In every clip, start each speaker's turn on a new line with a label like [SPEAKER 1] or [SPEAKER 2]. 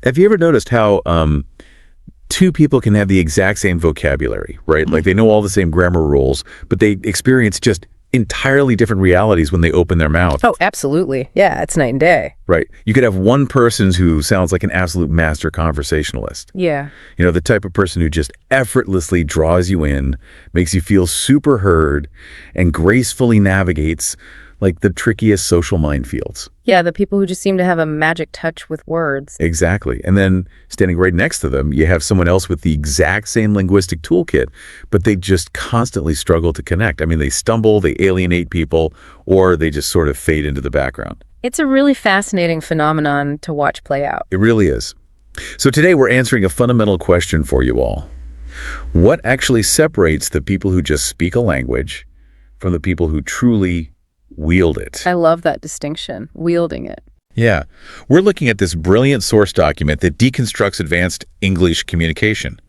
[SPEAKER 1] Have you ever noticed how two people can have the exact same vocabulary, right? Like they know all the same grammar rules, but they experience just entirely different realities when they open their mouth.
[SPEAKER 2] Oh, absolutely. Yeah, it's night and day.
[SPEAKER 1] Right. You could have one person who sounds like an absolute master conversationalist.
[SPEAKER 2] Yeah.
[SPEAKER 1] You know, the type of person who just effortlessly draws you in, makes you feel super heard, and gracefully navigates like the trickiest social minefields.
[SPEAKER 2] Yeah, the people who just seem to have a magic touch with words.
[SPEAKER 1] Exactly. And then standing right next to them, you have someone else with the exact same linguistic toolkit, but they just constantly struggle to connect. I mean, they stumble, they alienate people, or they just sort of fade into the background.
[SPEAKER 2] It's a really fascinating phenomenon to watch play out.
[SPEAKER 1] It really is. So today we're answering a fundamental question for you all. What actually separates the people who just speak a language from the people who truly wield it?
[SPEAKER 2] I love that distinction, wielding it.
[SPEAKER 1] Yeah. We're looking at this brilliant source document that deconstructs advanced English communication.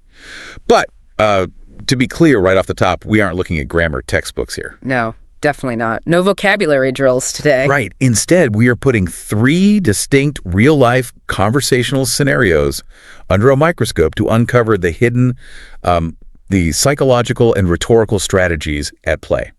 [SPEAKER 1] But to be clear right off the top, we aren't looking at grammar textbooks here.
[SPEAKER 2] No, definitely not. No vocabulary drills today.
[SPEAKER 1] Right. Instead, we are putting 3 distinct real-life conversational scenarios under a microscope to uncover the hidden, the psychological and rhetorical strategies at play.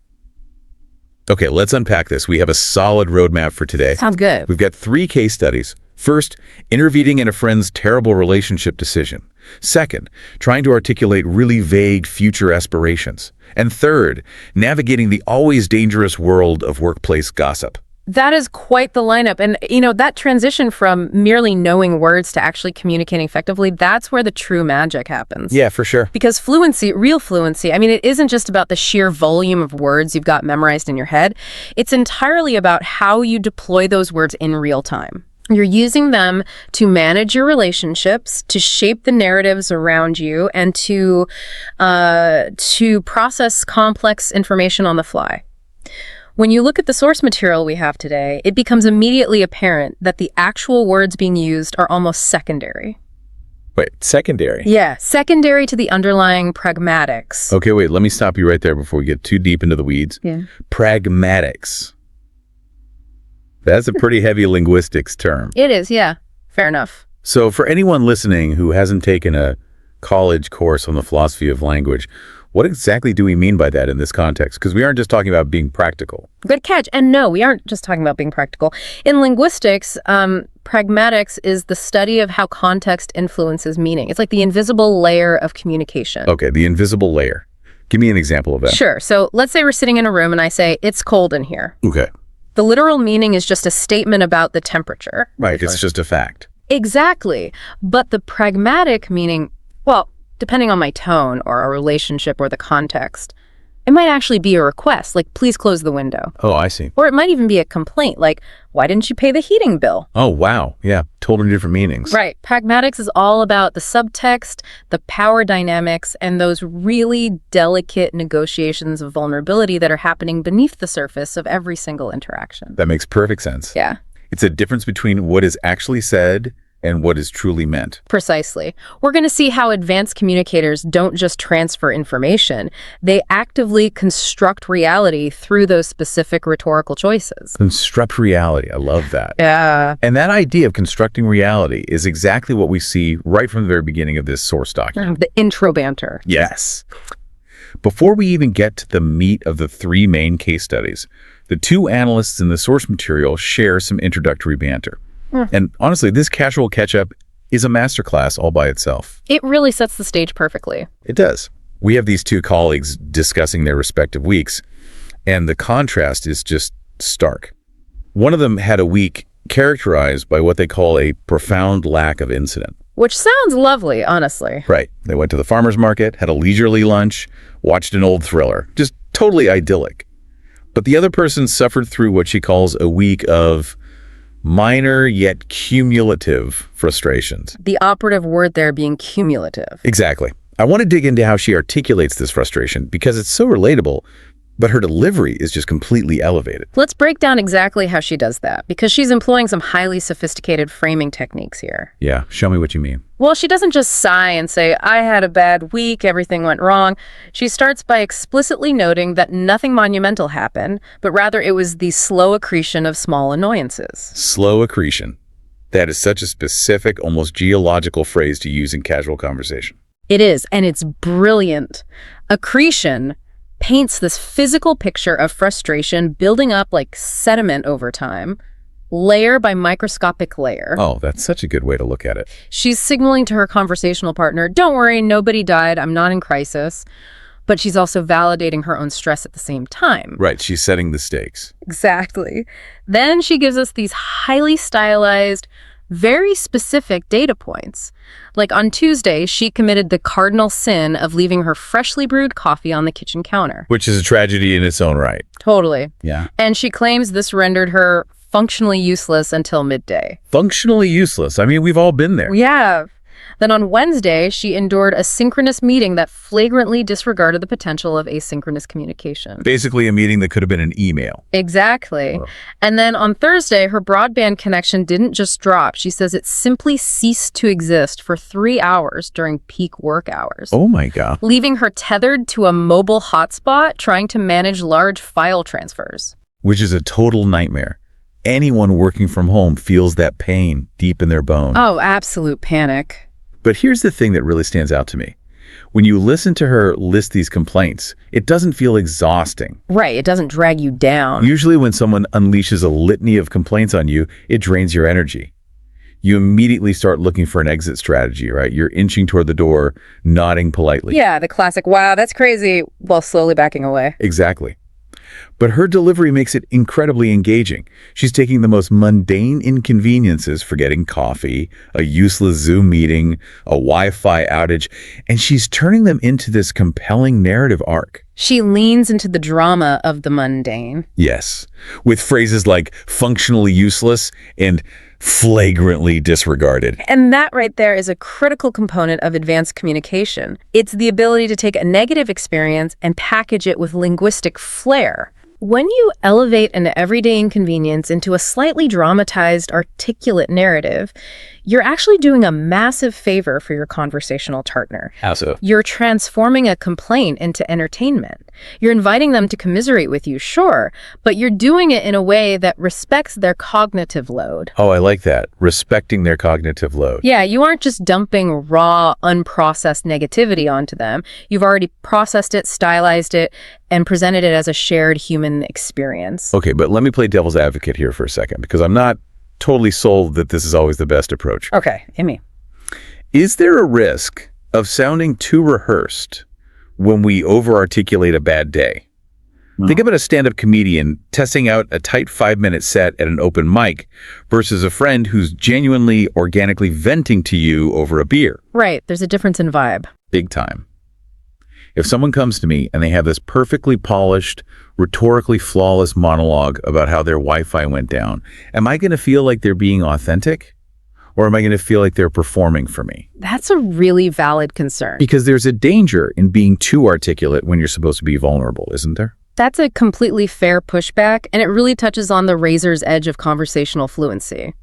[SPEAKER 1] Okay, let's unpack this. We have a solid roadmap for today.
[SPEAKER 2] Sounds good.
[SPEAKER 1] We've got 3 case studies. First, intervening in a friend's terrible relationship decision. Second, trying to articulate really vague future aspirations. And third, navigating the always dangerous world of workplace gossip.
[SPEAKER 2] That is quite the lineup. And, you know, that transition from merely knowing words to actually communicating effectively, that's where the true magic happens.
[SPEAKER 1] Yeah, for sure.
[SPEAKER 2] Because fluency, real fluency, I mean, it isn't just about the sheer volume of words you've got memorized in your head. It's entirely about how you deploy those words in real time. You're using them to manage your relationships, to shape the narratives around you, and to process complex information on the fly. When you look at the source material we have today, it becomes immediately apparent that the actual words being used are almost secondary.
[SPEAKER 1] Wait, secondary?
[SPEAKER 2] Yeah, secondary to the underlying pragmatics.
[SPEAKER 1] Okay, wait, let me stop you right there before we get too deep into the weeds.
[SPEAKER 2] Yeah.
[SPEAKER 1] Pragmatics. That's a pretty heavy linguistics term.
[SPEAKER 2] It is, yeah. Fair enough.
[SPEAKER 1] So for anyone listening who hasn't taken a college course on the philosophy of language, what exactly do we mean by that in this context? Because we aren't just talking about being practical.
[SPEAKER 2] Good catch. And no, we aren't just talking about being practical. In linguistics, pragmatics is the study of how context influences meaning. It's like the invisible layer of communication.
[SPEAKER 1] Okay, the invisible layer. Give me an example of that.
[SPEAKER 2] Sure. So let's say we're sitting in a room and I say, it's cold in here.
[SPEAKER 1] Okay.
[SPEAKER 2] The literal meaning is just a statement about the temperature.
[SPEAKER 1] Right, it's just a fact.
[SPEAKER 2] Exactly. But the pragmatic meaning, well, depending on my tone or our relationship or the context, it might actually be a request, like, please close the window.
[SPEAKER 1] Oh, I see.
[SPEAKER 2] Or it might even be a complaint, like, why didn't you pay the heating bill?
[SPEAKER 1] Oh, wow. Yeah, totally different meanings.
[SPEAKER 2] Right. Pragmatics is all about the subtext, the power dynamics, and those really delicate negotiations of vulnerability that are happening beneath the surface of every single interaction.
[SPEAKER 1] That makes perfect sense.
[SPEAKER 2] Yeah.
[SPEAKER 1] It's a difference between what is actually said and what is truly meant.
[SPEAKER 2] Precisely. We're going to see how advanced communicators don't just transfer information, they actively construct reality through those specific rhetorical choices.
[SPEAKER 1] Construct reality. I love that.
[SPEAKER 2] Yeah.
[SPEAKER 1] And that idea of constructing reality is exactly what we see right from the very beginning of this source document.
[SPEAKER 2] The intro banter.
[SPEAKER 1] Yes. Before we even get to the meat of the 3 main case studies, the 2 analysts in the source material share some introductory banter. And honestly, this casual catch-up is a masterclass all by itself.
[SPEAKER 2] It really sets the stage perfectly.
[SPEAKER 1] It does. We have these 2 colleagues discussing their respective weeks, and the contrast is just stark. One of them had a week characterized by what they call a profound lack of incident.
[SPEAKER 2] Which sounds lovely, honestly.
[SPEAKER 1] Right. They went to the farmer's market, had a leisurely lunch, watched an old thriller. Just totally idyllic. But the other person suffered through what she calls a week of minor yet cumulative frustrations.
[SPEAKER 2] The operative word there being cumulative.
[SPEAKER 1] Exactly. I want to dig into how she articulates this frustration because it's so relatable, but her delivery is just completely elevated.
[SPEAKER 2] Let's break down exactly how she does that, because she's employing some highly sophisticated framing techniques here.
[SPEAKER 1] Yeah, show me what you mean.
[SPEAKER 2] Well, she doesn't just sigh and say, I had a bad week, everything went wrong. She starts by explicitly noting that nothing monumental happened, but rather it was the slow accretion of small annoyances.
[SPEAKER 1] Slow accretion. That is such a specific, almost geological phrase to use in casual conversation.
[SPEAKER 2] It is, and it's brilliant. Accretion paints this physical picture of frustration building up like sediment over time, layer by microscopic layer.
[SPEAKER 1] Oh, that's such a good way to look at it.
[SPEAKER 2] She's signaling to her conversational partner, don't worry, nobody died, I'm not in crisis. But she's also validating her own stress at the same time.
[SPEAKER 1] Right, she's setting the stakes.
[SPEAKER 2] Exactly. Then she gives us these highly stylized, very specific data points. Like on Tuesday, she committed the cardinal sin of leaving her freshly brewed coffee on the kitchen counter.
[SPEAKER 1] Which is a tragedy in its own right.
[SPEAKER 2] Totally.
[SPEAKER 1] Yeah.
[SPEAKER 2] And she claims this rendered her functionally useless until midday.
[SPEAKER 1] Functionally useless. I mean, we've all been there.
[SPEAKER 2] We have. Then on Wednesday, she endured a synchronous meeting that flagrantly disregarded the potential of asynchronous communication.
[SPEAKER 1] Basically a meeting that could have been an email.
[SPEAKER 2] Exactly.
[SPEAKER 1] Oh.
[SPEAKER 2] And then on Thursday, her broadband connection didn't just drop. She says it simply ceased to exist for 3 hours during peak work hours.
[SPEAKER 1] Oh my God.
[SPEAKER 2] Leaving her tethered to a mobile hotspot trying to manage large file transfers.
[SPEAKER 1] Which is a total nightmare. Anyone working from home feels that pain deep in their bones.
[SPEAKER 2] Oh, absolute panic.
[SPEAKER 1] But here's the thing that really stands out to me. When you listen to her list these complaints, it doesn't feel exhausting.
[SPEAKER 2] Right, it doesn't drag you down.
[SPEAKER 1] Usually when someone unleashes a litany of complaints on you, it drains your energy. You immediately start looking for an exit strategy, right? You're inching toward the door, nodding politely.
[SPEAKER 2] Yeah, the classic, wow, that's crazy, while slowly backing away.
[SPEAKER 1] Exactly. But her delivery makes it incredibly engaging. She's taking the most mundane inconveniences, forgetting coffee, a useless Zoom meeting, a Wi-Fi outage, and she's turning them into this compelling narrative arc.
[SPEAKER 2] She leans into the drama of the mundane.
[SPEAKER 1] Yes, with phrases like functionally useless and flagrantly disregarded.
[SPEAKER 2] And that right there is a critical component of advanced communication. It's the ability to take a negative experience and package it with linguistic flair. When you elevate an everyday inconvenience into a slightly dramatized, articulate narrative, you're actually doing a massive favor for your conversational partner.
[SPEAKER 1] How so?
[SPEAKER 2] You're transforming a complaint into entertainment. You're inviting them to commiserate with you, sure, but you're doing it in a way that respects their cognitive load.
[SPEAKER 1] Oh, I like that. Respecting their cognitive load.
[SPEAKER 2] Yeah, you aren't just dumping raw, unprocessed negativity onto them. You've already processed it, stylized it, and presented it as a shared human experience.
[SPEAKER 1] Okay, but let me play devil's advocate here for a second, because I'm not totally sold that this is always the best approach.
[SPEAKER 2] Okay, Amy.
[SPEAKER 1] Is there a risk of sounding too rehearsed when we over-articulate a bad day? Think about a stand-up comedian testing out a tight 5-minute set at an open mic versus a friend who's genuinely, organically venting to you over a beer.
[SPEAKER 2] Right, there's a difference in vibe.
[SPEAKER 1] Big time. If someone comes to me and they have this perfectly polished, rhetorically flawless monologue about how their Wi-Fi went down, am I going to feel like they're being authentic? Or am I going to feel like they're performing for me?
[SPEAKER 2] That's a really valid concern.
[SPEAKER 1] Because there's a danger in being too articulate when you're supposed to be vulnerable, isn't there?
[SPEAKER 2] That's a completely fair pushback, and it really touches on the razor's edge of conversational fluency.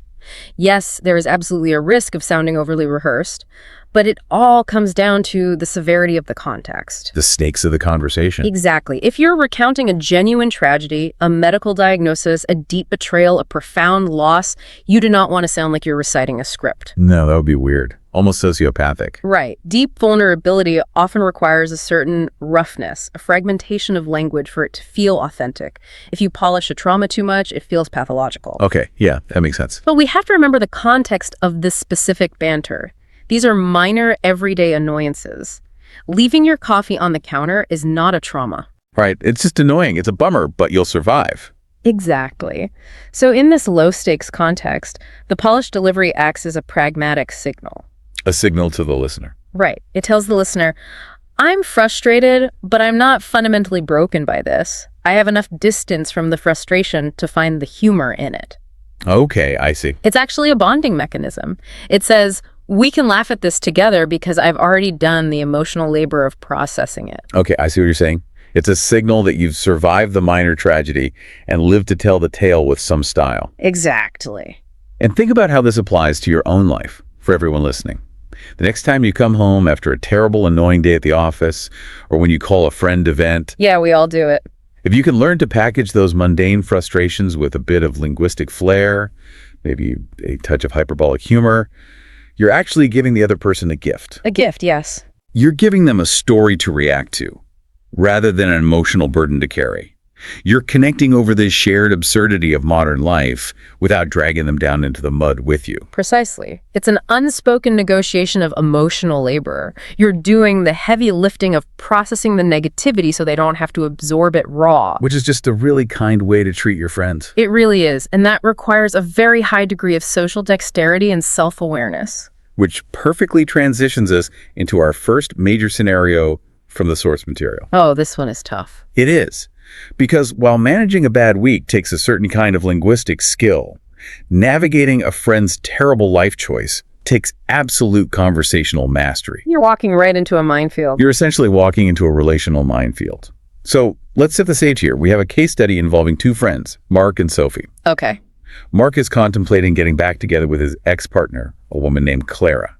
[SPEAKER 2] Yes, there is absolutely a risk of sounding overly rehearsed, but it all comes down to the severity of the context.
[SPEAKER 1] The stakes of the conversation.
[SPEAKER 2] Exactly. If you're recounting a genuine tragedy, a medical diagnosis, a deep betrayal, a profound loss, you do not want to sound like you're reciting a script.
[SPEAKER 1] No, that would be weird. Almost sociopathic.
[SPEAKER 2] Right. Deep vulnerability often requires a certain roughness, a fragmentation of language for it to feel authentic. If you polish a trauma too much, it feels pathological.
[SPEAKER 1] Okay, yeah, that makes sense.
[SPEAKER 2] But we have to remember the context of this specific banter. These are minor, everyday annoyances. Leaving your coffee on the counter is not a trauma.
[SPEAKER 1] Right, it's just annoying. It's a bummer, but you'll survive.
[SPEAKER 2] Exactly. So in this low-stakes context, the polished delivery acts as a pragmatic signal.
[SPEAKER 1] A signal to the listener.
[SPEAKER 2] Right. It tells the listener, I'm frustrated, but I'm not fundamentally broken by this. I have enough distance from the frustration to find the humor in it.
[SPEAKER 1] Okay, I see.
[SPEAKER 2] It's actually a bonding mechanism. It says, we can laugh at this together because I've already done the emotional labor of processing it.
[SPEAKER 1] Okay, I see what you're saying. It's a signal that you've survived the minor tragedy and lived to tell the tale with some style.
[SPEAKER 2] Exactly.
[SPEAKER 1] And think about how this applies to your own life, for everyone listening. The next time you come home after a terrible, annoying day at the office, or when you call a friend to vent,
[SPEAKER 2] Yeah, we all do it.
[SPEAKER 1] if you can learn to package those mundane frustrations with a bit of linguistic flair, maybe a touch of hyperbolic humor. You're actually giving the other person a gift.
[SPEAKER 2] A gift, yes.
[SPEAKER 1] You're giving them a story to react to, rather than an emotional burden to carry. You're connecting over this shared absurdity of modern life without dragging them down into the mud with you.
[SPEAKER 2] Precisely. It's an unspoken negotiation of emotional labor. You're doing the heavy lifting of processing the negativity so they don't have to absorb it raw.
[SPEAKER 1] Which is just a really kind way to treat your friends.
[SPEAKER 2] It really is, and that requires a very high degree of social dexterity and self-awareness.
[SPEAKER 1] Which perfectly transitions us into our first major scenario from the source material.
[SPEAKER 2] Oh, this one is tough.
[SPEAKER 1] It is. Because while managing a bad week takes a certain kind of linguistic skill, navigating a friend's terrible life choice takes absolute conversational mastery.
[SPEAKER 2] You're walking right into a minefield.
[SPEAKER 1] You're essentially walking into a relational minefield. So let's set the stage here. We have a case study involving two friends, Mark and Sophie.
[SPEAKER 2] Okay.
[SPEAKER 1] Mark is contemplating getting back together with his ex-partner, a woman named Clara.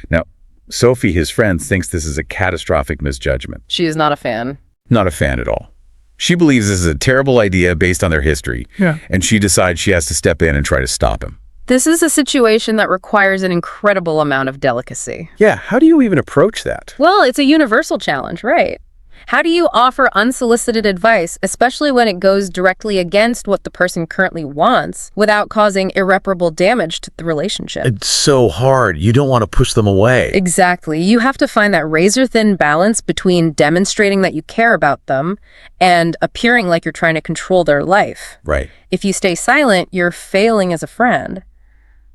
[SPEAKER 1] Now, Sophie, his friend, thinks this is a catastrophic misjudgment.
[SPEAKER 2] She is not a fan.
[SPEAKER 1] Not a fan at all. She believes this is a terrible idea based on their history, and she decides she has to step in and try to stop him.
[SPEAKER 2] This is a situation that requires an incredible amount of delicacy.
[SPEAKER 1] Yeah, how do you even approach that?
[SPEAKER 2] Well, it's a universal challenge, right? How do you offer unsolicited advice, especially when it goes directly against what the person currently wants, without causing irreparable damage to the relationship?
[SPEAKER 1] It's so hard. You don't want to push them away.
[SPEAKER 2] Exactly. You have to find that razor-thin balance between demonstrating that you care about them and appearing like you're trying to control their life.
[SPEAKER 1] Right.
[SPEAKER 2] If you stay silent, you're failing as a friend.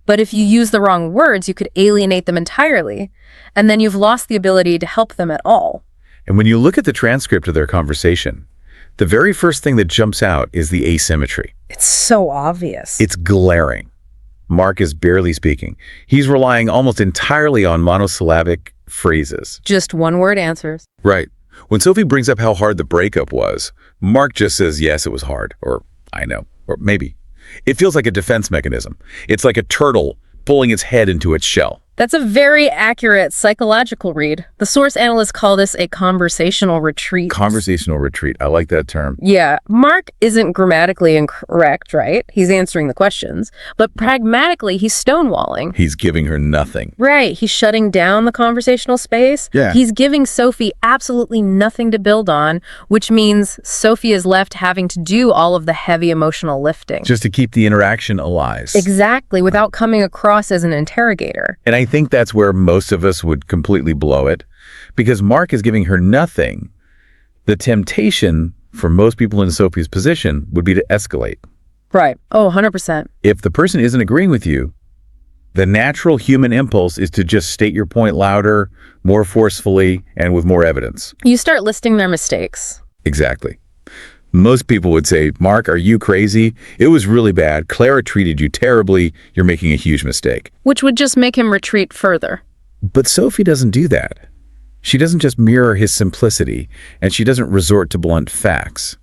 [SPEAKER 2] But if you use the wrong words, you could alienate them entirely, and then you've lost the ability to help them at all.
[SPEAKER 1] And when you look at the transcript of their conversation, the very first thing that jumps out is the asymmetry.
[SPEAKER 2] It's so obvious.
[SPEAKER 1] It's glaring. Mark is barely speaking. He's relying almost entirely on monosyllabic phrases.
[SPEAKER 2] Just one-word answers.
[SPEAKER 1] Right. When Sophie brings up how hard the breakup was, Mark just says, yes, it was hard, or I know, or maybe. It feels like a defense mechanism. It's like a turtle pulling its head into its shell.
[SPEAKER 2] That's a very accurate psychological read. The source analysts call this a conversational retreat.
[SPEAKER 1] Conversational retreat. I like that term.
[SPEAKER 2] Yeah. Mark isn't grammatically incorrect, right? He's answering the questions. But pragmatically, he's stonewalling.
[SPEAKER 1] He's giving her nothing.
[SPEAKER 2] Right. He's shutting down the conversational space.
[SPEAKER 1] Yeah.
[SPEAKER 2] He's giving Sophie absolutely nothing to build on, which means Sophie is left having to do all of the heavy emotional lifting.
[SPEAKER 1] Just to keep the interaction alive.
[SPEAKER 2] Exactly, without coming across as an interrogator.
[SPEAKER 1] And I think that's where most of us would completely blow it. Because Mark is giving her nothing, the temptation for most people in Sophie's position would be to escalate.
[SPEAKER 2] Right. Oh, 100%.
[SPEAKER 1] If the person isn't agreeing with you, the natural human impulse is to just state your point louder, more forcefully, and with more evidence.
[SPEAKER 2] You start listing their mistakes.
[SPEAKER 1] Exactly. Most people would say, Mark, are you crazy? It was really bad. Clara treated you terribly. You're making a huge mistake.
[SPEAKER 2] Which would just make him retreat further.
[SPEAKER 1] But Sophie doesn't do that. She doesn't just mirror his simplicity, and she doesn't resort to blunt facts.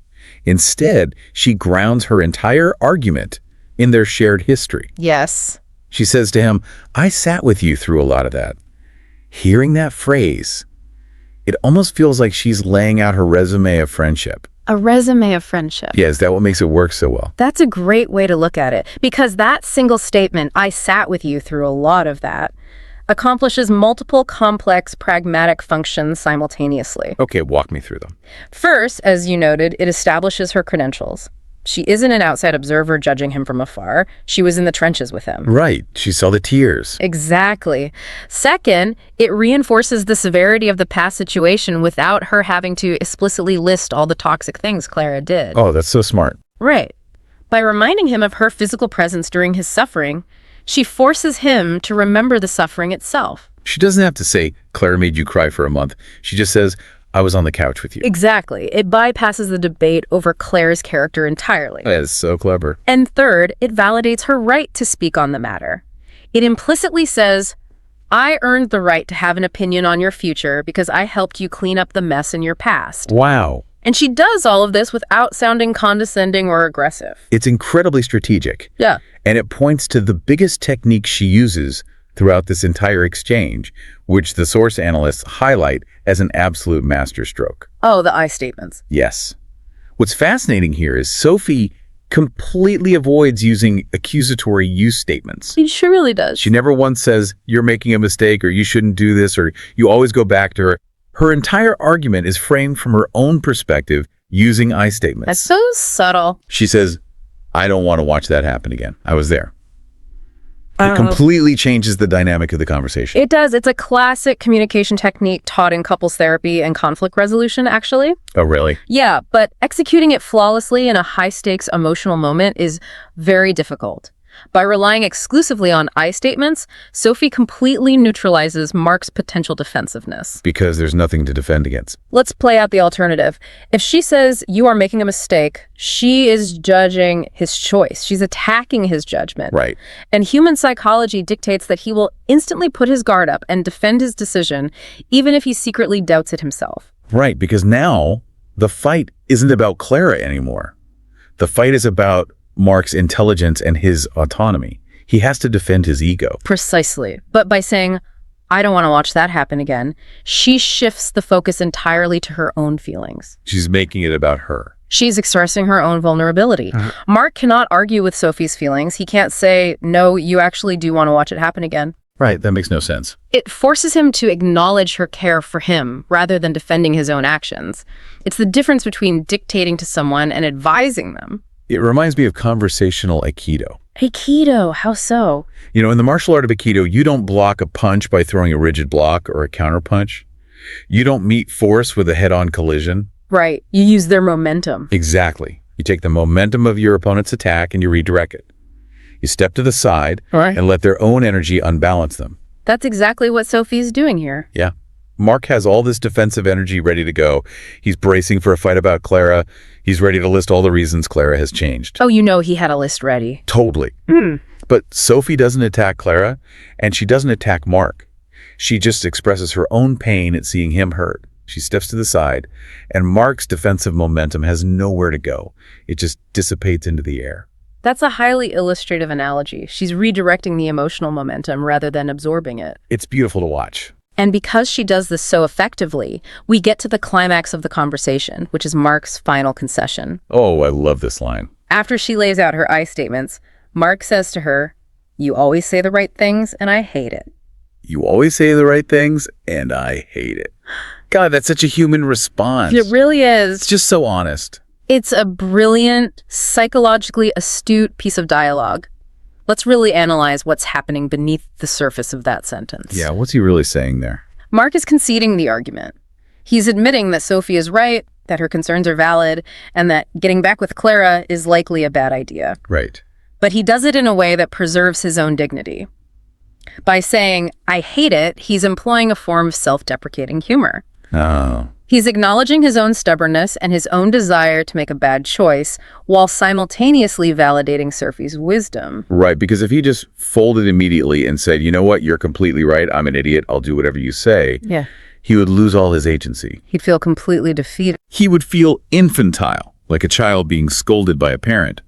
[SPEAKER 1] Instead, she grounds her entire argument in their shared history.
[SPEAKER 2] Yes.
[SPEAKER 1] She says to him, I sat with you through a lot of that. Hearing that phrase, it almost feels like she's laying out her resume of friendship.
[SPEAKER 2] A resume of friendship.
[SPEAKER 1] Yeah, is that what makes it work so well?
[SPEAKER 2] That's a great way to look at it, because that single statement, I sat with you through a lot of that, accomplishes multiple complex pragmatic functions simultaneously.
[SPEAKER 1] Okay, walk me through them.
[SPEAKER 2] First, as you noted, it establishes her credentials. She isn't an outside observer judging him from afar. She was in the trenches with him.
[SPEAKER 1] Right. She saw the tears.
[SPEAKER 2] Exactly. Second, it reinforces the severity of the past situation without her having to explicitly list all the toxic things Clara did.
[SPEAKER 1] Oh, that's so smart.
[SPEAKER 2] Right. By reminding him of her physical presence during his suffering, she forces him to remember the suffering itself.
[SPEAKER 1] She doesn't have to say, Clara made you cry for a month. She just says, I was on the couch with you.
[SPEAKER 2] Exactly. It bypasses the debate over Claire's character entirely.
[SPEAKER 1] That is so clever.
[SPEAKER 2] And third, it validates her right to speak on the matter. It implicitly says, I earned the right to have an opinion on your future because I helped you clean up the mess in your past.
[SPEAKER 1] Wow.
[SPEAKER 2] And she does all of this without sounding condescending or aggressive.
[SPEAKER 1] It's incredibly strategic.
[SPEAKER 2] Yeah.
[SPEAKER 1] And it points to the biggest technique she uses throughout this entire exchange, which the source analysts highlight as an absolute masterstroke.
[SPEAKER 2] Oh, the I statements.
[SPEAKER 1] Yes. What's fascinating here is Sophie completely avoids using accusatory you statements.
[SPEAKER 2] She really does.
[SPEAKER 1] She never once says, you're making a mistake, or you shouldn't do this, or you always go back to her. Her entire argument is framed from her own perspective using I statements.
[SPEAKER 2] That's so subtle.
[SPEAKER 1] She says, I don't want to watch that happen again. I was there. It completely changes the dynamic of the conversation.
[SPEAKER 2] It does. It's a classic communication technique taught in couples therapy and conflict resolution, actually.
[SPEAKER 1] Oh, really?
[SPEAKER 2] Yeah, but executing it flawlessly in a high-stakes emotional moment is very difficult. By relying exclusively on I statements, Sophie completely neutralizes Mark's potential defensiveness.
[SPEAKER 1] Because there's nothing to defend against.
[SPEAKER 2] Let's play out the alternative. If she says, you are making a mistake, she is judging his choice. She's attacking his judgment.
[SPEAKER 1] Right.
[SPEAKER 2] And human psychology dictates that he will instantly put his guard up and defend his decision, even if he secretly doubts it himself.
[SPEAKER 1] Right, because now the fight isn't about Clara anymore. The fight is about Mark's intelligence and his autonomy. He has to defend his ego.
[SPEAKER 2] Precisely. But by saying, I don't want to watch that happen again, she shifts the focus entirely to her own feelings.
[SPEAKER 1] She's making it about her.
[SPEAKER 2] She's expressing her own vulnerability. Mark cannot argue with Sophie's feelings. He can't say, no, you actually do want to watch it happen again.
[SPEAKER 1] Right, that makes no sense.
[SPEAKER 2] It forces him to acknowledge her care for him rather than defending his own actions. It's the difference between dictating to someone and advising them.
[SPEAKER 1] It reminds me of conversational Aikido.
[SPEAKER 2] Aikido, how so?
[SPEAKER 1] You know, in the martial art of Aikido, you don't block a punch by throwing a rigid block or a counter punch. You don't meet force with a head-on collision.
[SPEAKER 2] Right, you use their momentum.
[SPEAKER 1] Exactly. You take the momentum of your opponent's attack and you redirect it. You step to the side and let their own energy unbalance them.
[SPEAKER 2] That's exactly what Sophie's doing here.
[SPEAKER 1] Yeah. Mark has all this defensive energy ready to go. He's bracing for a fight about Clara. He's ready to list all the reasons Clara has changed.
[SPEAKER 2] Oh, you know he had a list ready.
[SPEAKER 1] Totally. But Sophie doesn't attack Clara, and she doesn't attack Mark. She just expresses her own pain at seeing him hurt. She steps to the side, and Mark's defensive momentum has nowhere to go. It just dissipates into the air.
[SPEAKER 2] That's a highly illustrative analogy. She's redirecting the emotional momentum rather than absorbing it.
[SPEAKER 1] It's beautiful to watch.
[SPEAKER 2] And because she does this so effectively, we get to the climax of the conversation, which is Mark's final concession.
[SPEAKER 1] Oh, I love this line.
[SPEAKER 2] After she lays out her I statements, Mark says to her, you always say the right things, and I hate it.
[SPEAKER 1] You always say the right things, and I hate it. God, that's such a human response.
[SPEAKER 2] It really is.
[SPEAKER 1] It's just so honest.
[SPEAKER 2] It's a brilliant, psychologically astute piece of dialogue. Let's really analyze what's happening beneath the surface of that sentence.
[SPEAKER 1] Yeah, what's he really saying there?
[SPEAKER 2] Mark is conceding the argument. He's admitting that Sophie is right, that her concerns are valid, and that getting back with Clara is likely a bad idea.
[SPEAKER 1] Right.
[SPEAKER 2] But he does it in a way that preserves his own dignity. By saying, I hate it, he's employing a form of self-deprecating humor.
[SPEAKER 1] Oh.
[SPEAKER 2] He's acknowledging his own stubbornness and his own desire to make a bad choice while simultaneously validating Sophie's wisdom.
[SPEAKER 1] Right, because if he just folded immediately and said, you know what, you're completely right, I'm an idiot, I'll do whatever you say, he would lose all his agency.
[SPEAKER 2] He'd feel completely defeated.
[SPEAKER 1] He would feel infantile, like a child being scolded by a parent.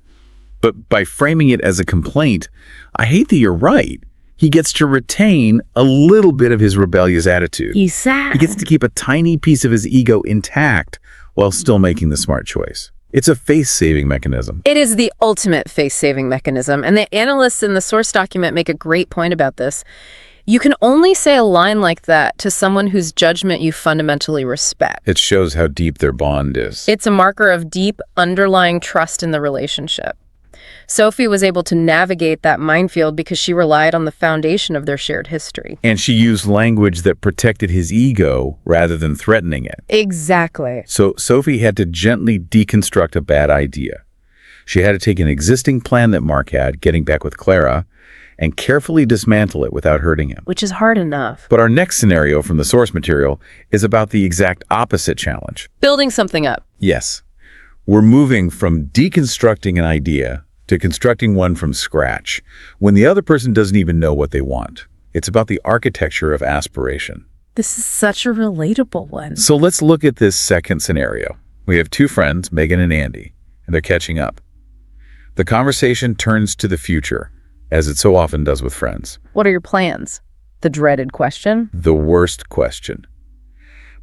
[SPEAKER 1] But by framing it as a complaint, I hate that you're right, he gets to retain a little bit of his rebellious attitude.
[SPEAKER 2] Exactly.
[SPEAKER 1] He gets to keep a tiny piece of his ego intact while still making the smart choice. It's a face-saving mechanism.
[SPEAKER 2] It is the ultimate face-saving mechanism, and the analysts in the source document make a great point about this. You can only say a line like that to someone whose judgment you fundamentally respect.
[SPEAKER 1] It shows how deep their bond is.
[SPEAKER 2] It's a marker of deep, underlying trust in the relationship. Sophie was able to navigate that minefield because she relied on the foundation of their shared history.
[SPEAKER 1] And she used language that protected his ego rather than threatening it.
[SPEAKER 2] Exactly.
[SPEAKER 1] So Sophie had to gently deconstruct a bad idea. She had to take an existing plan that Mark had, getting back with Clara, and carefully dismantle it without hurting him.
[SPEAKER 2] Which is hard enough.
[SPEAKER 1] But our next scenario from the source material is about the exact opposite challenge.
[SPEAKER 2] Building something up.
[SPEAKER 1] Yes. We're moving from deconstructing an idea to constructing one from scratch, when the other person doesn't even know what they want. It's about the architecture of aspiration.
[SPEAKER 2] This is such a relatable one.
[SPEAKER 1] So let's look at this second scenario. We have two friends, Megan and Andy, and they're catching up. The conversation turns to the future, as it so often does with friends.
[SPEAKER 2] What are your plans? The dreaded question.
[SPEAKER 1] The worst question.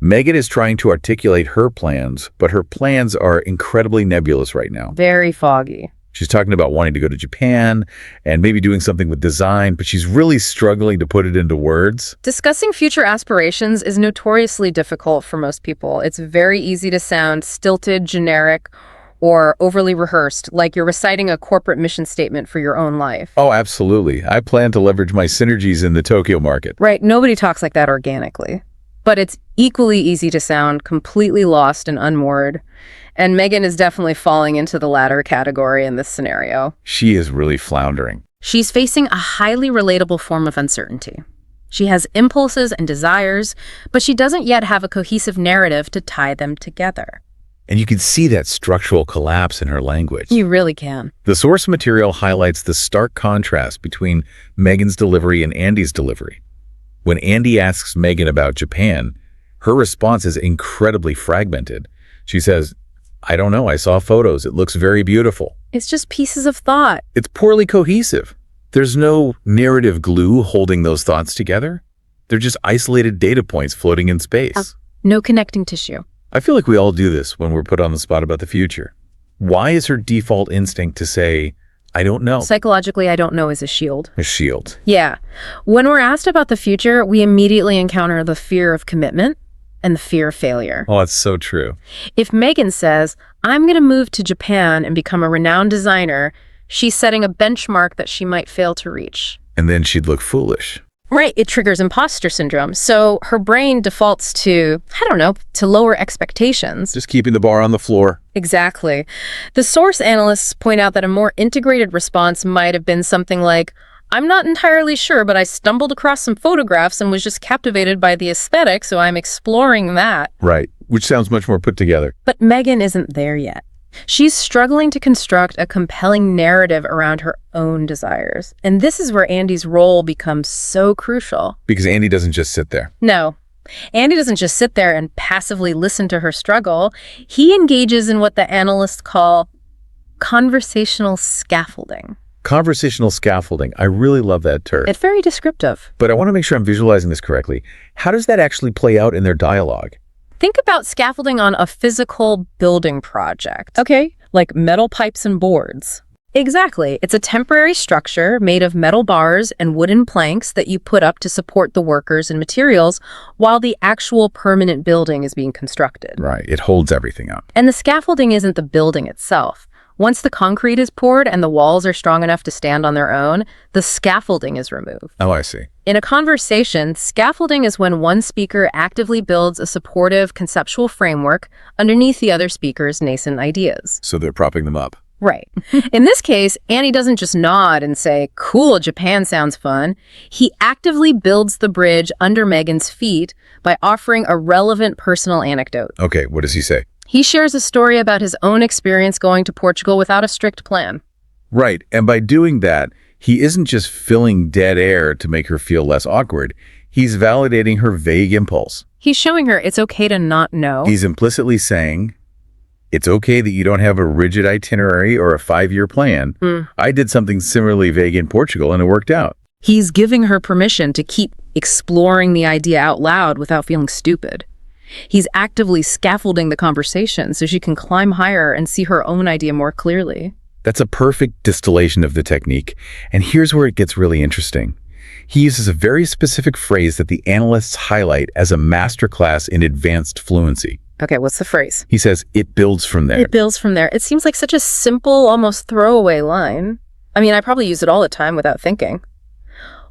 [SPEAKER 1] Megan is trying to articulate her plans, but her plans are incredibly nebulous right now.
[SPEAKER 2] Very foggy.
[SPEAKER 1] She's talking about wanting to go to Japan and maybe doing something with design, but she's really struggling to put it into words.
[SPEAKER 2] Discussing future aspirations is notoriously difficult for most people. It's very easy to sound stilted, generic, or overly rehearsed, like you're reciting a corporate mission statement for your own life.
[SPEAKER 1] Oh, absolutely. I plan to leverage my synergies in the Tokyo market.
[SPEAKER 2] Right, nobody talks like that organically. But it's equally easy to sound completely lost and unmoored. And Megan is definitely falling into the latter category in this scenario.
[SPEAKER 1] She is really floundering.
[SPEAKER 2] She's facing a highly relatable form of uncertainty. She has impulses and desires, but she doesn't yet have a cohesive narrative to tie them together.
[SPEAKER 1] And you can see that structural collapse in her language.
[SPEAKER 2] You really can.
[SPEAKER 1] The source material highlights the stark contrast between Megan's delivery and Andy's delivery. When Andy asks Megan about Japan, her response is incredibly fragmented. She says, "I don't know, I saw photos. It looks very beautiful."
[SPEAKER 2] It's just pieces of thought.
[SPEAKER 1] It's poorly cohesive. There's no narrative glue holding those thoughts together. They're just isolated data points floating in space.
[SPEAKER 2] No connecting tissue.
[SPEAKER 1] I feel like we all do this when we're put on the spot about the future. Why is her default instinct to say, "I don't know"?
[SPEAKER 2] Psychologically, I don't know is a shield.
[SPEAKER 1] A shield.
[SPEAKER 2] Yeah. When we're asked about the future, we immediately encounter the fear of commitment and the fear of failure.
[SPEAKER 1] Oh, that's so true.
[SPEAKER 2] If Megan says, "I'm going to move to Japan and become a renowned designer," she's setting a benchmark that she might fail to reach.
[SPEAKER 1] And then she'd look foolish.
[SPEAKER 2] Right, it triggers imposter syndrome. So her brain defaults to, to lower expectations.
[SPEAKER 1] Just keeping the bar on the floor.
[SPEAKER 2] Exactly. The source analysts point out that a more integrated response might have been something like, "I'm not entirely sure, but I stumbled across some photographs and was just captivated by the aesthetic, so I'm exploring that."
[SPEAKER 1] Right, which sounds much more put together.
[SPEAKER 2] But Megan isn't there yet. She's struggling to construct a compelling narrative around her own desires. And this is where Andy's role becomes so crucial.
[SPEAKER 1] Because Andy doesn't just sit there.
[SPEAKER 2] No. Andy doesn't just sit there and passively listen to her struggle. He engages in what the analysts call conversational scaffolding.
[SPEAKER 1] Conversational scaffolding. I really love that term.
[SPEAKER 2] It's very descriptive.
[SPEAKER 1] But I want to make sure I'm visualizing this correctly. How does that actually play out in their dialogue?
[SPEAKER 2] Think about scaffolding on a physical building project. Okay, like metal pipes and boards. Exactly. It's a temporary structure made of metal bars and wooden planks that you put up to support the workers and materials while the actual permanent building is being constructed.
[SPEAKER 1] Right. It holds everything up.
[SPEAKER 2] And the scaffolding isn't the building itself. Once the concrete is poured and the walls are strong enough to stand on their own, the scaffolding is removed.
[SPEAKER 1] Oh, I see.
[SPEAKER 2] In a conversation, scaffolding is when one speaker actively builds a supportive conceptual framework underneath the other speaker's nascent ideas.
[SPEAKER 1] So they're propping them up.
[SPEAKER 2] Right. In this case, Annie doesn't just nod and say, "Cool, Japan sounds fun." He actively builds the bridge under Megan's feet by offering a relevant personal anecdote.
[SPEAKER 1] Okay, what does he say?
[SPEAKER 2] He shares a story about his own experience going to Portugal without a strict plan.
[SPEAKER 1] Right, and by doing that, he isn't just filling dead air to make her feel less awkward. He's validating her vague impulse.
[SPEAKER 2] He's showing her it's okay to not know.
[SPEAKER 1] He's implicitly saying, it's okay that you don't have a rigid itinerary or a 5-year plan. I did something similarly vague in Portugal and it worked out.
[SPEAKER 2] He's giving her permission to keep exploring the idea out loud without feeling stupid. He's actively scaffolding the conversation so she can climb higher and see her own idea more clearly.
[SPEAKER 1] That's a perfect distillation of the technique. And here's where it gets really interesting. He uses a very specific phrase that the analysts highlight as a masterclass in advanced fluency.
[SPEAKER 2] Okay, what's the phrase?
[SPEAKER 1] He says, it builds from there.
[SPEAKER 2] It builds from there. It seems like such a simple, almost throwaway line. I mean, I probably use it all the time without thinking.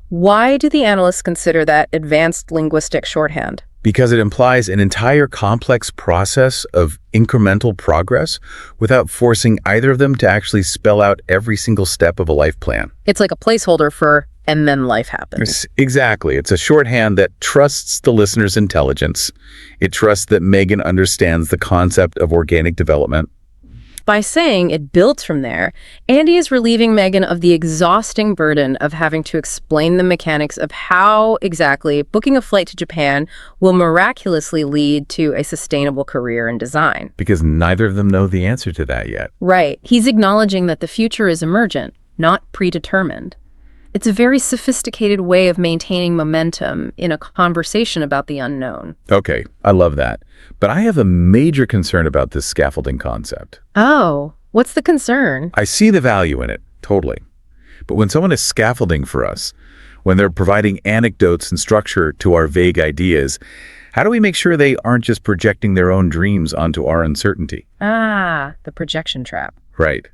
[SPEAKER 2] Why do the analysts consider that advanced linguistic shorthand?
[SPEAKER 1] Because it implies an entire complex process of incremental progress without forcing either of them to actually spell out every single step of a life plan.
[SPEAKER 2] It's like a placeholder for, and then life happens.
[SPEAKER 1] Exactly. It's a shorthand that trusts the listener's intelligence. It trusts that Megan understands the concept of organic development.
[SPEAKER 2] By saying it builds from there, Andy is relieving Megan of the exhausting burden of having to explain the mechanics of how exactly booking a flight to Japan will miraculously lead to a sustainable career in design.
[SPEAKER 1] Because neither of them know the answer to that yet.
[SPEAKER 2] Right. He's acknowledging that the future is emergent, not predetermined. It's a very sophisticated way of maintaining momentum in a conversation about the unknown.
[SPEAKER 1] Okay, I love that. But I have a major concern about this scaffolding concept.
[SPEAKER 2] Oh, What's the concern?
[SPEAKER 1] I see the value in it, totally. But when someone is scaffolding for us, when they're providing anecdotes and structure to our vague ideas, how do we make sure they aren't just projecting their own dreams onto our uncertainty?
[SPEAKER 2] Ah, the projection trap.
[SPEAKER 1] Right.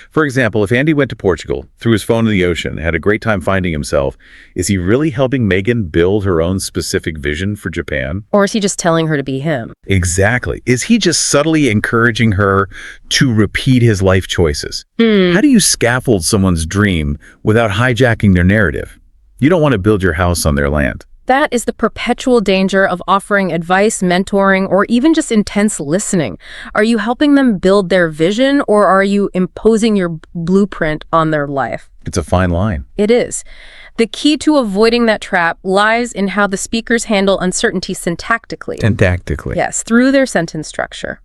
[SPEAKER 1] For example, if Andy went to Portugal, threw his phone in the ocean, had a great time finding himself, is he really helping Megan build her own specific vision for Japan?
[SPEAKER 2] Or is he just telling her to be him?
[SPEAKER 1] Exactly. Is he just subtly encouraging her to repeat his life choices? How do you scaffold someone's dream without hijacking their narrative? You don't want to build your house on their land.
[SPEAKER 2] That is the perpetual danger of offering advice, mentoring, or even just intense listening. Are you helping them build their vision, or are you imposing your blueprint on their life?
[SPEAKER 1] It's a fine line.
[SPEAKER 2] It is. The key to avoiding that trap lies in how the speakers handle uncertainty syntactically.
[SPEAKER 1] Syntactically.
[SPEAKER 2] Yes, through their sentence structure.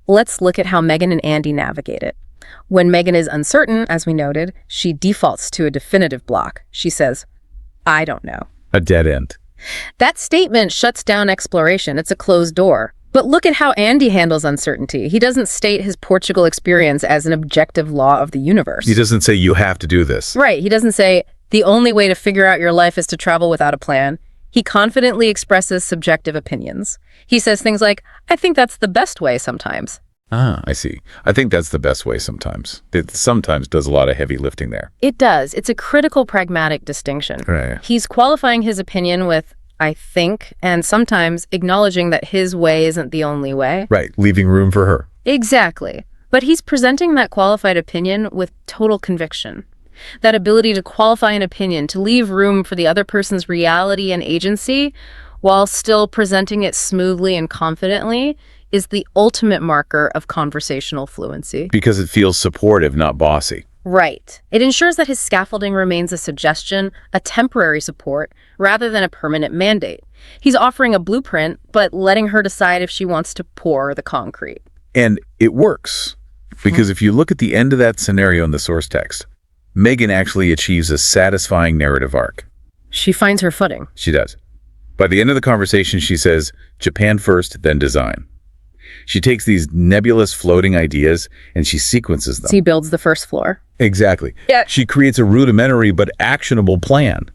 [SPEAKER 2] Let's look at how Megan and Andy navigate it. When Megan is uncertain, as we noted, she defaults to a definitive block. She says, "I don't know."
[SPEAKER 1] A dead end.
[SPEAKER 2] That statement shuts down exploration. It's a closed door. But look at how Andy handles uncertainty. He doesn't state his Portugal experience as an objective law of the universe.
[SPEAKER 1] He doesn't say you have to do this.
[SPEAKER 2] Right. He doesn't say the only way to figure out your life is to travel without a plan. He confidently expresses subjective opinions. He says things like, "I think that's the best way sometimes."
[SPEAKER 1] Ah, I see. I think that's the best way sometimes. It sometimes does a lot of heavy lifting there.
[SPEAKER 2] It does. It's a critical pragmatic distinction.
[SPEAKER 1] Right.
[SPEAKER 2] He's qualifying his opinion with "I think," and sometimes acknowledging that his way isn't the only way.
[SPEAKER 1] Right, leaving room for her.
[SPEAKER 2] Exactly. But he's presenting that qualified opinion with total conviction. That ability to qualify an opinion, to leave room for the other person's reality and agency, while still presenting it smoothly and confidently, is the ultimate marker of conversational fluency.
[SPEAKER 1] Because it feels supportive, not bossy.
[SPEAKER 2] Right. It ensures that his scaffolding remains a suggestion, a temporary support, rather than a permanent mandate. He's offering a blueprint, but letting her decide if she wants to pour the concrete.
[SPEAKER 1] And it works. Because if you look at the end of that scenario in the source text, Megan actually achieves a satisfying narrative arc.
[SPEAKER 2] She finds her footing.
[SPEAKER 1] She does. By the end of the conversation, she says, Japan first, then design. She takes these nebulous floating ideas and she sequences them.
[SPEAKER 2] So he builds the first floor.
[SPEAKER 1] Exactly.
[SPEAKER 2] Yeah.
[SPEAKER 1] She creates a rudimentary but actionable plan.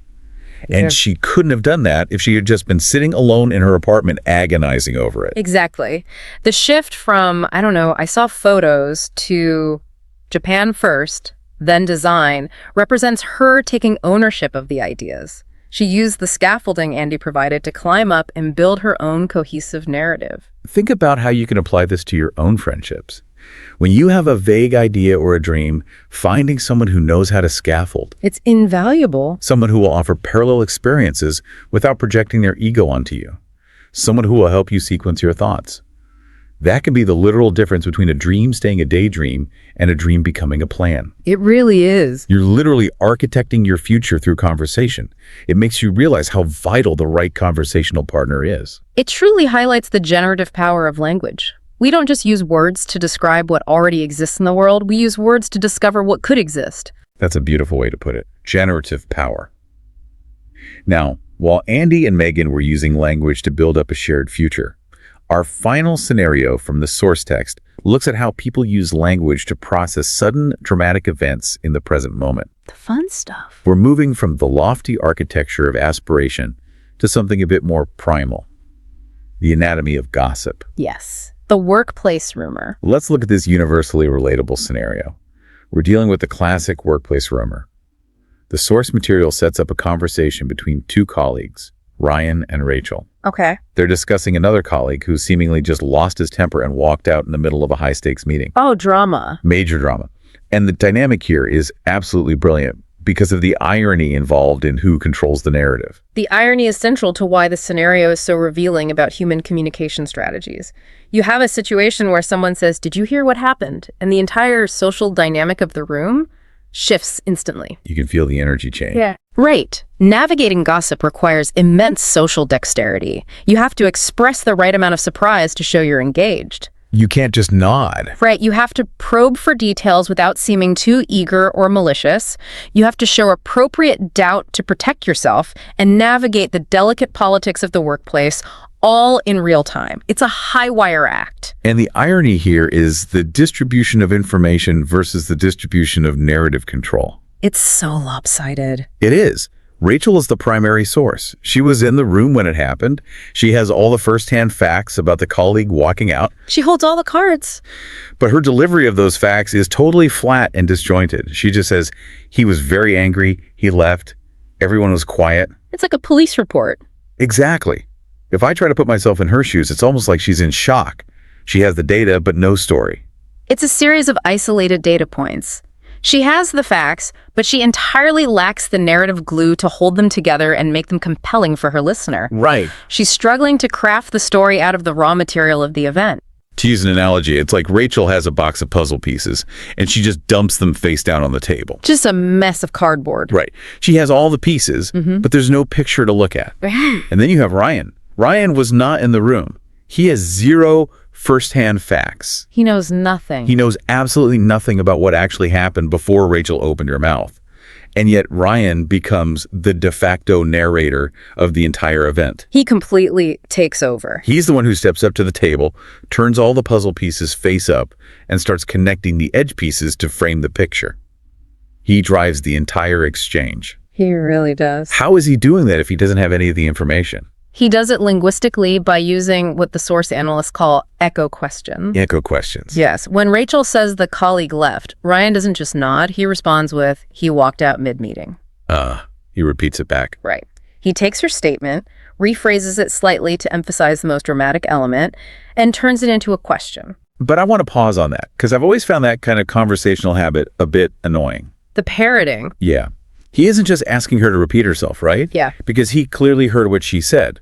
[SPEAKER 1] And she couldn't have done that if she had just been sitting alone in her apartment agonizing over it.
[SPEAKER 2] Exactly. The shift from, I don't know, I saw photos to Japan first, then design, represents her taking ownership of the ideas. She used the scaffolding Andy provided to climb up and build her own cohesive narrative.
[SPEAKER 1] Think about how you can apply this to your own friendships. When you have a vague idea or a dream, finding someone who knows how to scaffold.
[SPEAKER 2] It's invaluable.
[SPEAKER 1] Someone who will offer parallel experiences without projecting their ego onto you. Someone who will help you sequence your thoughts. That can be the literal difference between a dream staying a daydream and a dream becoming a plan.
[SPEAKER 2] It really is.
[SPEAKER 1] You're literally architecting your future through conversation. It makes you realize how vital the right conversational partner is.
[SPEAKER 2] It truly highlights the generative power of language. We don't just use words to describe what already exists in the world. We use words to discover what could exist.
[SPEAKER 1] That's a beautiful way to put it. Generative power. Now, while Andy and Megan were using language to build up a shared future, our final scenario from the source text looks at how people use language to process sudden dramatic events in the present moment.
[SPEAKER 2] The fun stuff.
[SPEAKER 1] We're moving from the lofty architecture of aspiration to something a bit more primal. The anatomy of gossip.
[SPEAKER 2] Yes. The workplace rumor.
[SPEAKER 1] Let's look at this universally relatable scenario. We're dealing with the classic workplace rumor. The source material sets up a conversation between two colleagues, Ryan and Rachel.
[SPEAKER 2] Okay.
[SPEAKER 1] They're discussing another colleague who seemingly just lost his temper and walked out in the middle of a high-stakes meeting.
[SPEAKER 2] Oh, drama.
[SPEAKER 1] Major drama. And the dynamic here is absolutely brilliant because of the irony involved in who controls the narrative.
[SPEAKER 2] The irony is central to why the scenario is so revealing about human communication strategies. You have a situation where someone says, "Did you hear what happened?" And the entire social dynamic of the room shifts instantly.
[SPEAKER 1] You can feel the energy change.
[SPEAKER 2] Yeah. Right. Navigating gossip requires immense social dexterity. You have to express the right amount of surprise to show you're engaged.
[SPEAKER 1] You can't just nod.
[SPEAKER 2] Right, you have to probe for details without seeming too eager or malicious. You have to show appropriate doubt to protect yourself and navigate the delicate politics of the workplace, all in real time. It's a high-wire act.
[SPEAKER 1] And the irony here is the distribution of information versus the distribution of narrative control.
[SPEAKER 2] It's so lopsided.
[SPEAKER 1] It is. Rachel is the primary source. She was in the room when it happened. She has all the first-hand facts about the colleague walking out.
[SPEAKER 2] She holds all the cards.
[SPEAKER 1] But her delivery of those facts is totally flat and disjointed. She just says, he was very angry, he left, everyone was quiet.
[SPEAKER 2] It's like a police report.
[SPEAKER 1] Exactly. If I try to put myself in her shoes, it's almost like she's in shock. She has the data, but no story.
[SPEAKER 2] It's a series of isolated data points. She has the facts, but she entirely lacks the narrative glue to hold them together and make them compelling for her listener.
[SPEAKER 1] Right.
[SPEAKER 2] She's struggling to craft the story out of the raw material of the event.
[SPEAKER 1] To use an analogy, it's like Rachel has a box of puzzle pieces, and she just dumps them face down on the table.
[SPEAKER 2] Just a mess of cardboard.
[SPEAKER 1] Right. She has all the pieces, but there's no picture to look at. And then you have Ryan. Ryan was not in the room. He has zero first-hand facts.
[SPEAKER 2] He knows nothing.
[SPEAKER 1] He knows absolutely nothing about what actually happened before Rachel opened her mouth. And yet Ryan becomes the de facto narrator of the entire event.
[SPEAKER 2] He completely takes over.
[SPEAKER 1] He's the one who steps up to the table, turns all the puzzle pieces face up, and starts connecting the edge pieces to frame the picture. He drives the entire exchange.
[SPEAKER 2] He really does.
[SPEAKER 1] How is he doing that if he doesn't have any of the information?
[SPEAKER 2] He does it linguistically by using what the source analysts call echo questions.
[SPEAKER 1] Echo questions.
[SPEAKER 2] Yes. When Rachel says the colleague left, Ryan doesn't just nod. He responds with, he walked out mid-meeting.
[SPEAKER 1] He repeats it back.
[SPEAKER 2] Right. He takes her statement, rephrases it slightly to emphasize the most dramatic element, and turns it into a question.
[SPEAKER 1] But I want to pause on that, because I've always found that kind of conversational habit a bit annoying.
[SPEAKER 2] The parroting.
[SPEAKER 1] Yeah. He isn't just asking her to repeat herself, right?
[SPEAKER 2] Yeah.
[SPEAKER 1] Because he clearly heard what she said.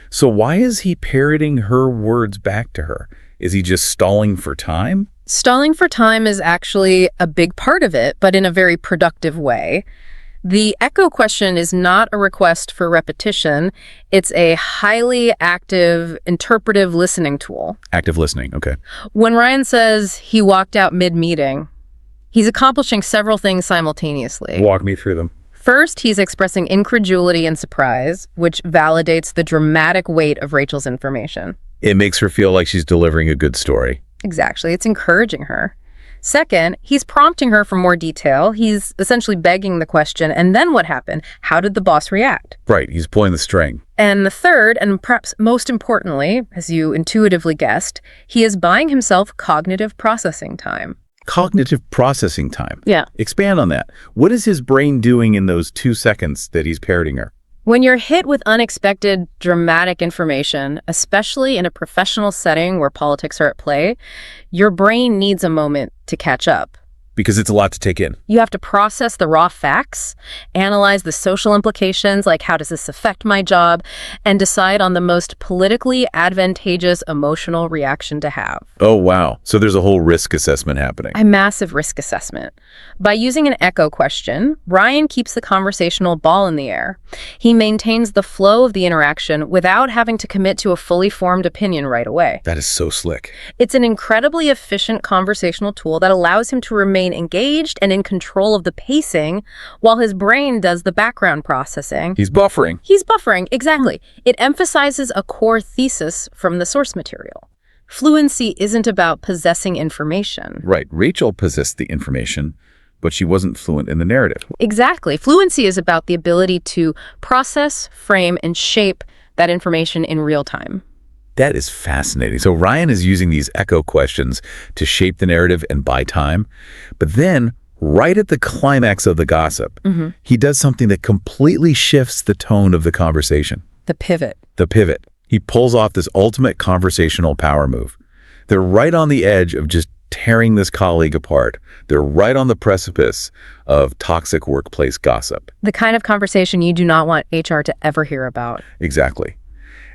[SPEAKER 1] So why is he parroting her words back to her? Is he just stalling for time?
[SPEAKER 2] Stalling for time is actually a big part of it, but in a very productive way. The echo question is not a request for repetition. It's a highly active, interpretive listening tool.
[SPEAKER 1] Active listening, okay.
[SPEAKER 2] When Ryan says he walked out mid-meeting, he's accomplishing several things simultaneously.
[SPEAKER 1] Walk me through them.
[SPEAKER 2] First, he's expressing incredulity and surprise, which validates the dramatic weight of Rachel's information.
[SPEAKER 1] It makes her feel like she's delivering a good story.
[SPEAKER 2] Exactly. It's encouraging her. Second, he's prompting her for more detail. He's essentially begging the question, and then what happened? How did the boss react?
[SPEAKER 1] Right, he's pulling the string.
[SPEAKER 2] And the third, and perhaps most importantly, as you intuitively guessed, he is buying himself cognitive processing time.
[SPEAKER 1] Cognitive processing time.
[SPEAKER 2] Yeah.
[SPEAKER 1] Expand on that. What is his brain doing in those 2 seconds that he's parroting her?
[SPEAKER 2] When you're hit with unexpected, dramatic information, especially in a professional setting where politics are at play, your brain needs a moment to catch up.
[SPEAKER 1] Because it's a lot to take in.
[SPEAKER 2] You have to process the raw facts, analyze the social implications, like how does this affect my job, and decide on the most politically advantageous emotional reaction to have.
[SPEAKER 1] Oh, wow. So there's a whole risk assessment happening.
[SPEAKER 2] A massive risk assessment. By using an echo question, Ryan keeps the conversational ball in the air. He maintains the flow of the interaction without having to commit to a fully formed opinion right away.
[SPEAKER 1] That is so slick.
[SPEAKER 2] It's an incredibly efficient conversational tool that allows him to remain engaged and in control of the pacing while his brain does the background processing.
[SPEAKER 1] He's buffering.
[SPEAKER 2] He's buffering, exactly. It emphasizes a core thesis from the source material. Fluency isn't about possessing information.
[SPEAKER 1] Right. Rachel possessed the information, but she wasn't fluent in the narrative.
[SPEAKER 2] Exactly. Fluency is about the ability to process, frame, and shape that information in real time.
[SPEAKER 1] That is fascinating. So Ryan is using these echo questions to shape the narrative and buy time. But then, right at the climax of the gossip, he does something that completely shifts the tone of the conversation.
[SPEAKER 2] The pivot.
[SPEAKER 1] The pivot. He pulls off this ultimate conversational power move. They're right on the edge of just tearing this colleague apart. They're right on the precipice of toxic workplace gossip.
[SPEAKER 2] The kind of conversation you do not want HR to ever hear about.
[SPEAKER 1] Exactly.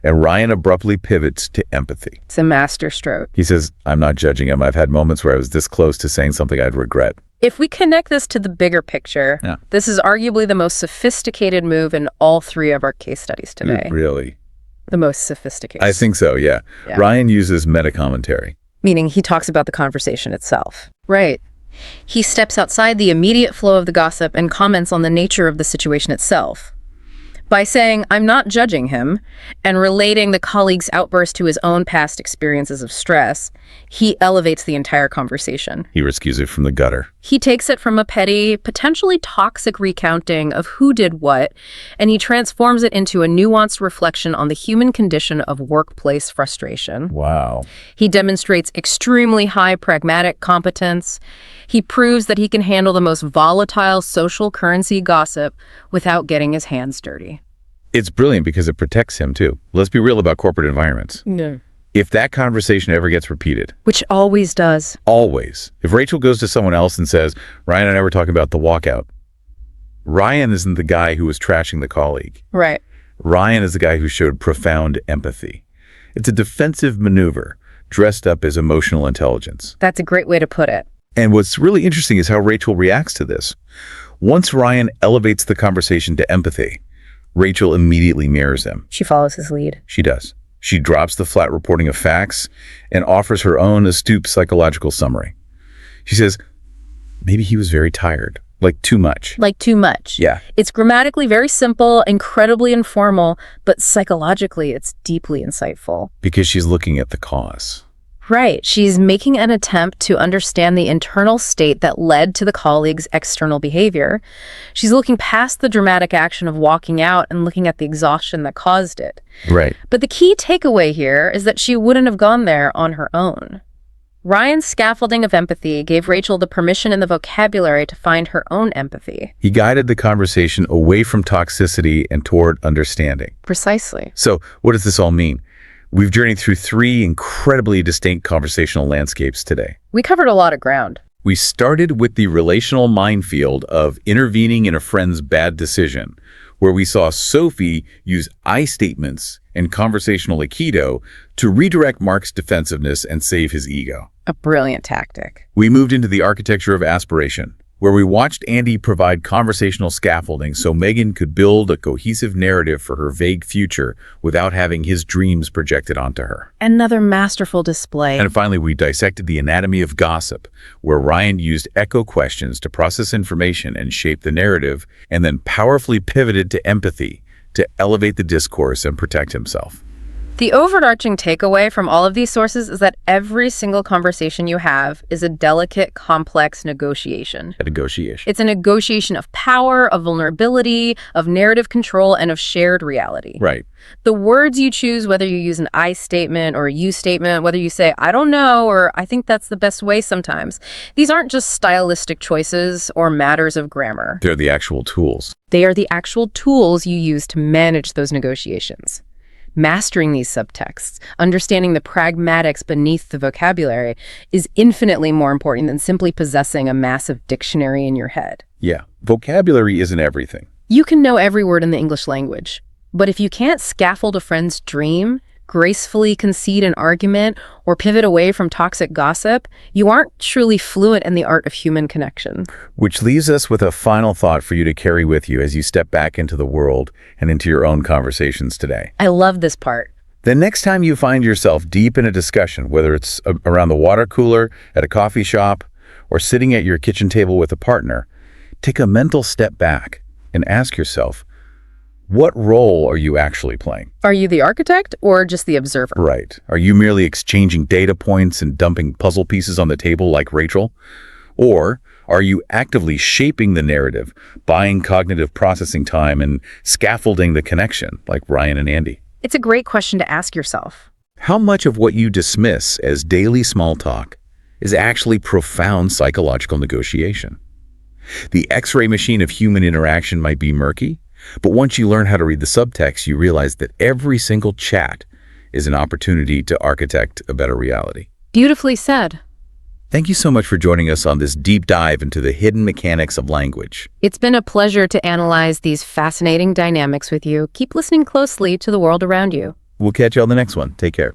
[SPEAKER 1] And Ryan abruptly pivots to empathy.
[SPEAKER 2] It's a masterstroke.
[SPEAKER 1] He says, I'm not judging him. I've had moments where I was this close to saying something I'd regret.
[SPEAKER 2] If we connect this to the bigger picture, this is arguably the most sophisticated move in all 3 of our case studies today.
[SPEAKER 1] Really?
[SPEAKER 2] The most sophisticated.
[SPEAKER 1] I think so, yeah. Ryan uses meta-commentary.
[SPEAKER 2] Meaning he talks about the conversation itself. Right. He steps outside the immediate flow of the gossip and comments on the nature of the situation itself. By saying, I'm not judging him, and relating the colleague's outburst to his own past experiences of stress, he elevates the entire conversation.
[SPEAKER 1] He rescues it from the gutter.
[SPEAKER 2] He takes it from a petty, potentially toxic recounting of who did what, and he transforms it into a nuanced reflection on the human condition of workplace frustration.
[SPEAKER 1] Wow.
[SPEAKER 2] He demonstrates extremely high pragmatic competence. He proves that he can handle the most volatile social currency gossip without getting his hands dirty.
[SPEAKER 1] It's brilliant because it protects him, too. Let's be real about corporate environments.
[SPEAKER 2] No.
[SPEAKER 1] If that conversation ever gets repeated,
[SPEAKER 2] Which always does.
[SPEAKER 1] always, if Rachel goes to someone else and says, Ryan and I were talking about the walkout, Ryan isn't the guy who was trashing the colleague.
[SPEAKER 2] Right.
[SPEAKER 1] Ryan is the guy who showed profound empathy. It's a defensive maneuver dressed up as emotional intelligence.
[SPEAKER 2] That's a great way to put it.
[SPEAKER 1] And what's really interesting is how Rachel reacts to this. Once Ryan elevates the conversation to empathy, Rachel immediately mirrors him.
[SPEAKER 2] She follows his lead.
[SPEAKER 1] She does. She drops the flat reporting of facts and offers her own astute psychological summary. She says, maybe he was very tired, like too much.
[SPEAKER 2] Like too much.
[SPEAKER 1] Yeah.
[SPEAKER 2] It's grammatically very simple, incredibly informal, but psychologically it's deeply insightful.
[SPEAKER 1] Because she's looking at the cause.
[SPEAKER 2] Right. She's making an attempt to understand the internal state that led to the colleague's external behavior. She's looking past the dramatic action of walking out and looking at the exhaustion that caused it.
[SPEAKER 1] Right.
[SPEAKER 2] But the key takeaway here is that she wouldn't have gone there on her own. Ryan's scaffolding of empathy gave Rachel the permission and the vocabulary to find her own empathy.
[SPEAKER 1] He guided the conversation away from toxicity and toward understanding.
[SPEAKER 2] Precisely.
[SPEAKER 1] So what does this all mean? We've journeyed through 3 incredibly distinct conversational landscapes today.
[SPEAKER 2] We covered a lot of ground.
[SPEAKER 1] We started with the relational minefield of intervening in a friend's bad decision, where we saw Sophie use I statements and conversational aikido to redirect Mark's defensiveness and save his ego.
[SPEAKER 2] A brilliant tactic.
[SPEAKER 1] We moved into the architecture of aspiration, where we watched Andy provide conversational scaffolding so Megan could build a cohesive narrative for her vague future without having his dreams projected onto her.
[SPEAKER 2] Another masterful display.
[SPEAKER 1] And finally, we dissected the anatomy of gossip, where Ryan used echo questions to process information and shape the narrative, and then powerfully pivoted to empathy to elevate the discourse and protect himself.
[SPEAKER 2] The overarching takeaway from all of these sources is that every single conversation you have is a delicate, complex negotiation.
[SPEAKER 1] A negotiation.
[SPEAKER 2] It's a negotiation of power, of vulnerability, of narrative control, and of shared reality.
[SPEAKER 1] Right.
[SPEAKER 2] The words you choose, whether you use an I statement or a you statement, whether you say, I don't know, or I think that's the best way sometimes, these aren't just stylistic choices or matters of grammar.
[SPEAKER 1] They're the actual tools.
[SPEAKER 2] They are the actual tools you use to manage those negotiations. Mastering these subtexts, understanding the pragmatics beneath the vocabulary, is infinitely more important than simply possessing a massive dictionary in your head.
[SPEAKER 1] Yeah. Vocabulary isn't everything.
[SPEAKER 2] You can know every word in the English language, but if you can't scaffold a friend's dream, gracefully concede an argument, or pivot away from toxic gossip, you aren't truly fluent in the art of human connection.
[SPEAKER 1] Which leaves us with a final thought for you to carry with you as you step back into the world and into your own conversations today.
[SPEAKER 2] I love this part.
[SPEAKER 1] The next time you find yourself deep in a discussion, whether it's around the water cooler, at a coffee shop, or sitting at your kitchen table with a partner, take a mental step back and ask yourself, what role are you actually playing?
[SPEAKER 2] Are you the architect or just the observer?
[SPEAKER 1] Right. Are you merely exchanging data points and dumping puzzle pieces on the table like Rachel? Or are you actively shaping the narrative, buying cognitive processing time and scaffolding the connection like Ryan and Andy?
[SPEAKER 2] It's a great question to ask yourself.
[SPEAKER 1] How much of what you dismiss as daily small talk is actually profound psychological negotiation? The X-ray machine of human interaction might be murky, but once you learn how to read the subtext, you realize that every single chat is an opportunity to architect a better reality.
[SPEAKER 2] Beautifully said.
[SPEAKER 1] Thank you so much for joining us on this deep dive into the hidden mechanics of language.
[SPEAKER 2] It's been a pleasure to analyze these fascinating dynamics with you. Keep listening closely to the world around you.
[SPEAKER 1] We'll catch you on the next one. Take care.